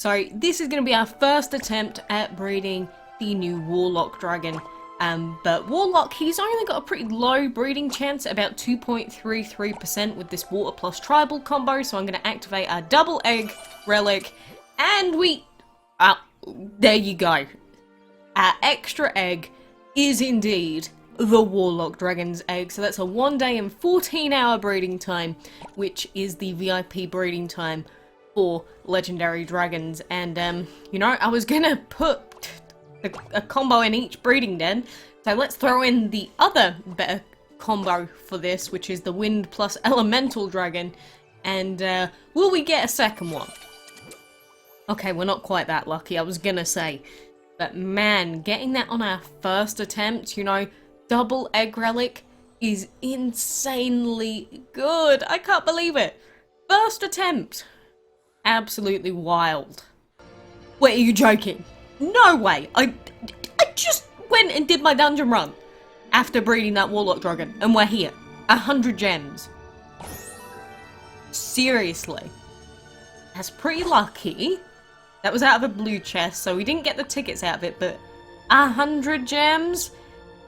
So this is going to be our first attempt at breeding the new Warlock Dragon. But Warlock, he's only got a pretty low breeding chance, about 2.33% with this water plus tribal combo. So I'm going to activate our double egg relic, and there you go. Our extra egg is indeed the Warlock Dragon's egg. So that's a 1 day and 14-hour breeding time, which is the VIP breeding time for legendary dragons. And you know, I was gonna put a combo in each breeding den, so let's throw in the other better combo for this, which is the wind plus elemental dragon. And will we get a second one? Okay, we're not quite that lucky, I was gonna say, but man, getting that on our first attempt, you know, double egg relic is insanely good. I can't believe it. First attempt. Absolutely wild. Wait, are you joking? No way. I just went and did my dungeon run after breeding that Warlock Dragon, and we're here. 100 gems. Seriously. That's pretty lucky. That was out of a blue chest, so we didn't get the tickets out of it, but 100 gems?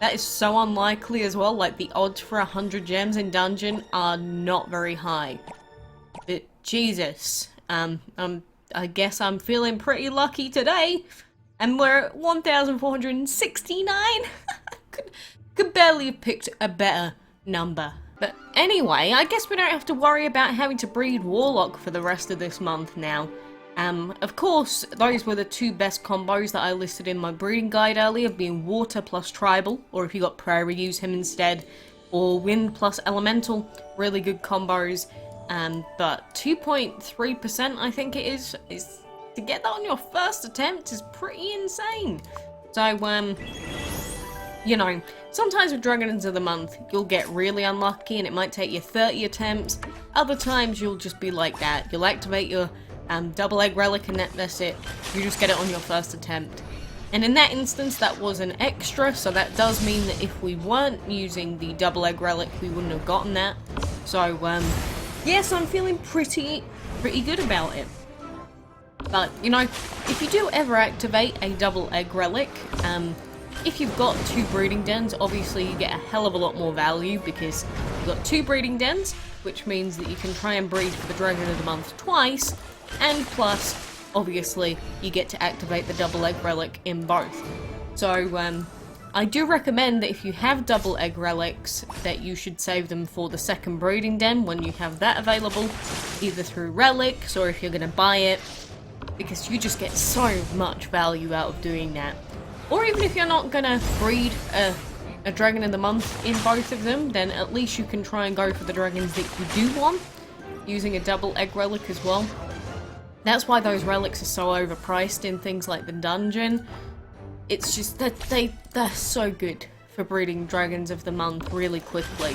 That is so unlikely as well. Like, the odds for 100 gems in dungeon are not very high. But Jesus. I guess I'm feeling pretty lucky today. And we're at 1,469. could barely have picked a better number. But anyway, I guess we don't have to worry about having to breed Warlock for the rest of this month now. Of course, those were the two best combos that I listed in my breeding guide earlier, being water plus tribal, or if you got prairie, use him instead, or wind plus elemental, really good combos. But 2.3% I think it is to get that on your first attempt is pretty insane. So, you know, sometimes with Dragons of the Month, you'll get really unlucky and it might take you 30 attempts. Other times you'll just be like that. You'll activate your double egg relic and that's it. You just get it on your first attempt. And in that instance, that was an extra, so that does mean that if we weren't using the double egg relic, we wouldn't have gotten that. So, yes, I'm feeling pretty good about it. But, you know, if you do ever activate a double egg relic, if you've got 2 breeding dens, obviously you get a hell of a lot more value because you've got 2 breeding dens, which means that you can try and breed for the Dragon of the Month twice, and plus, obviously, you get to activate the double egg relic in both. So, I do recommend that if you have double egg relics, that you should save them for the second breeding den when you have that available, either through relics or if you're going to buy it, because you just get so much value out of doing that. Or even if you're not going to breed a Dragon of the Month in both of them, then at least you can try and go for the dragons that you do want, using a double egg relic as well. That's why those relics are so overpriced in things like the dungeon. It's just that they're so good for breeding Dragons of the Month really quickly.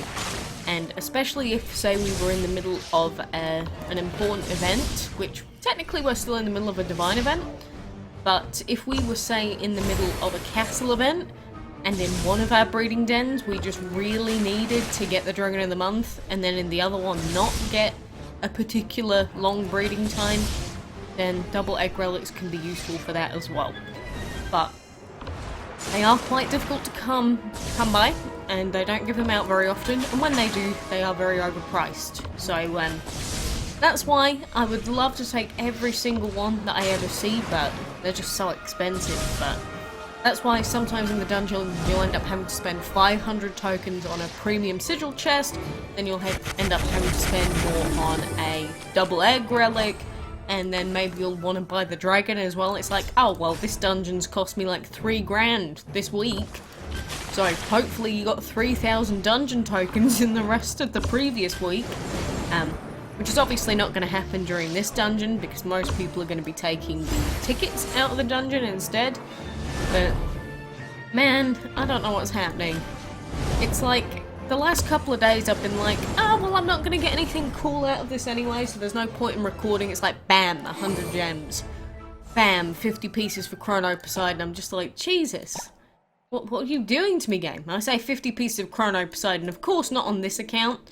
And especially if, say, we were in the middle of an important event, which technically we're still in the middle of a divine event, but if we were, say, in the middle of a castle event, and in one of our breeding dens we just really needed to get the Dragon of the Month, and then in the other one not get a particular long breeding time, then double egg relics can be useful for that as well. But they are quite difficult to come by, and they don't give them out very often, and when they do, they are very overpriced. So, that's why I would love to take every single one that I ever see, but they're just so expensive. But that's why sometimes in the dungeon you'll end up having to spend 500 tokens on a premium sigil chest, then you'll end up having to spend more on a double egg relic, and then maybe you'll want to buy the dragon as well. It's like, oh well, this dungeon's cost me like 3 grand this week, so hopefully you got 3,000 dungeon tokens in the rest of the previous week. Which is obviously not going to happen during this dungeon because most people are going to be taking the tickets out of the dungeon instead. But man, I don't know what's happening. It's like the last couple of days I've been like, oh well, I'm not going to get anything cool out of this anyway, so there's no point in recording. It's like bam, 100 gems. Bam, 50 pieces for Chrono Poseidon. I'm just like, Jesus. What are you doing to me, game? I say 50 pieces of Chrono Poseidon, of course not on this account,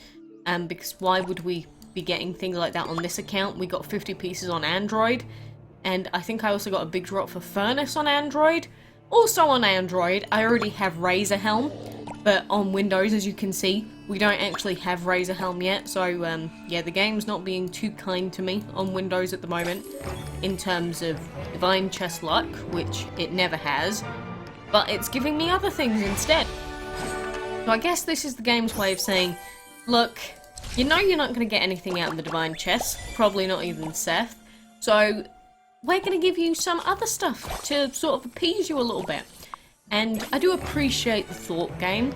because why would we be getting things like that on this account? We got 50 pieces on Android, and I think I also got a big drop for Furnace on Android. Also on Android, I already have Razor Helm, but on Windows, as you can see, we don't actually have Razor Helm yet, so yeah, the game's not being too kind to me on Windows at the moment, in terms of Divine Chest luck, which it never has, but it's giving me other things instead. So I guess this is the game's way of saying, look, you know you're not going to get anything out of the Divine Chest, probably not even Seth, so we're going to give you some other stuff to sort of appease you a little bit. And I do appreciate the thought, game,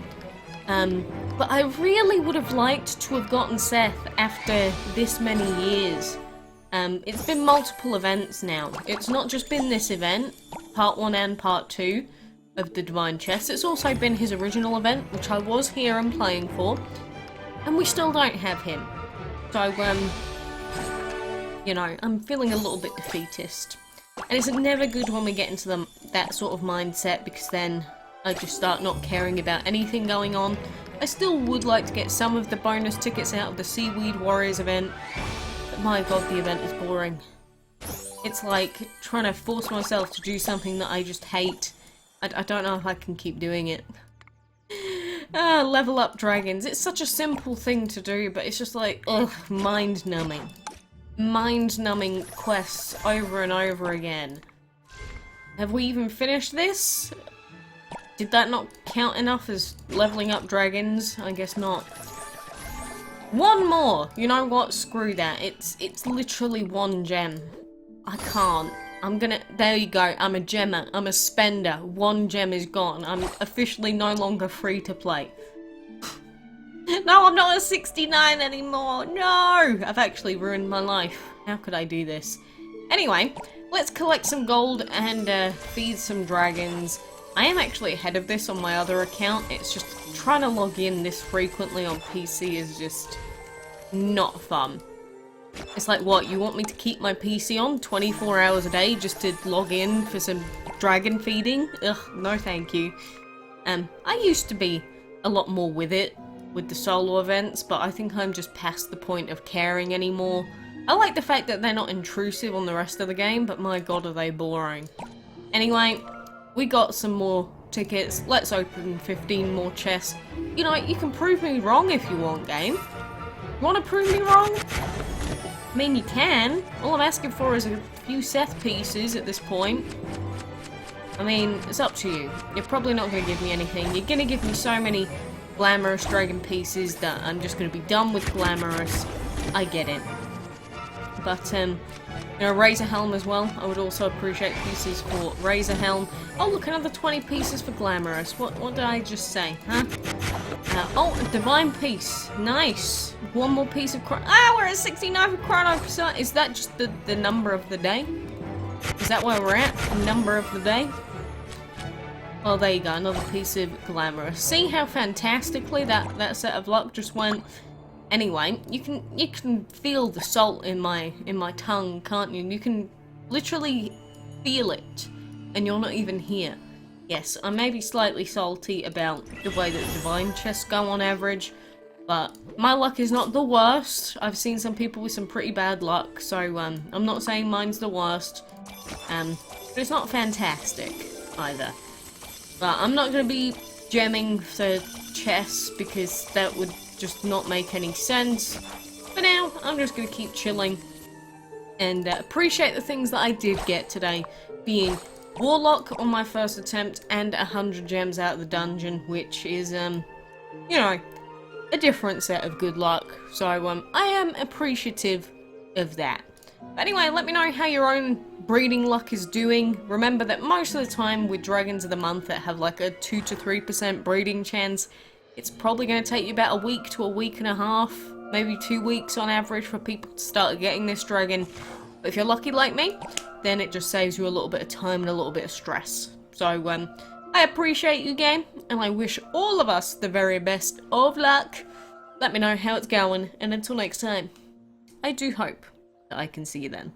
but I really would have liked to have gotten Seth after this many years. It's been multiple events now. It's not just been this event, part 1 and part 2 of the Divine Chest. It's also been his original event, which I was here and playing for, and we still don't have him. So, you know, I'm feeling a little bit defeatist. And it's never good when we get into that sort of mindset, because then I just start not caring about anything going on. I still would like to get some of the bonus tickets out of the Seaweed Warriors event, but my god, the event is boring. It's like trying to force myself to do something that I just hate. I don't know if I can keep doing it. Level up dragons. It's such a simple thing to do, but it's just like, ugh, mind-numbing. Mind-numbing quests over and over again. Have we even finished this? Did that not count enough as leveling up dragons? I guess not. One more! You know what? Screw that. It's literally 1 gem. I can't. I'm gonna... There you go. I'm a gemmer. I'm a spender. 1 gem is gone. I'm officially no longer free to play. No, I'm not a 69 anymore. No! I've actually ruined my life. How could I do this? Anyway, let's collect some gold and feed some dragons. I am actually ahead of this on my other account. It's just trying to log in this frequently on PC is just not fun. It's like, what, you want me to keep my PC on 24 hours a day just to log in for some dragon feeding? Ugh, no thank you. I used to be a lot more with it, with the solo events, but I think I'm just past the point of caring anymore. I like the fact that they're not intrusive on the rest of the game, but my god are they boring. Anyway, we got some more tickets. Let's open 15 more chests. You know, you can prove me wrong if you want, game. You want to prove me wrong? I mean, you can. All I'm asking for is a few Seth pieces at this point. I mean, it's up to you. You're probably not going to give me anything. You're going to give me so many glamorous dragon pieces that I'm just going to be done with glamorous. I get it. But, you know, Razor Helm as well. I would also appreciate pieces for Razor Helm. Oh, look, another 20 pieces for glamorous. What did I just say, huh? Oh, a Divine Piece. Nice. 1 more piece of we're at 69 for Chrono. Is that just the number of the day? Is that where we're at? The number of the day? Well, there you go. Another piece of glamorous. See how fantastically that set of luck just went? Anyway, you can feel the salt in my tongue, can't you? You can literally feel it, and you're not even here. Yes, I may be slightly salty about the way that Divine Chests go on average, but my luck is not the worst. I've seen some people with some pretty bad luck, so I'm not saying mine's the worst. But it's not fantastic either. But I'm not going to be gemming for chests because that would just not make any sense. For now, I'm just going to keep chilling and appreciate the things that I did get today, being Warlock on my first attempt and 100 gems out of the dungeon, which is, you know, a different set of good luck. So I am appreciative of that. But anyway, let me know how your own breeding luck is doing. Remember that most of the time with Dragons of the Month that have like a 2 to 3% breeding chance, it's probably going to take you about a week to a week and a half, maybe 2 weeks on average for people to start getting this dragon. But if you're lucky like me, then it just saves you a little bit of time and a little bit of stress. So I appreciate you, game, and I wish all of us the very best of luck. Let me know how it's going, and until next time, I do hope that I can see you then.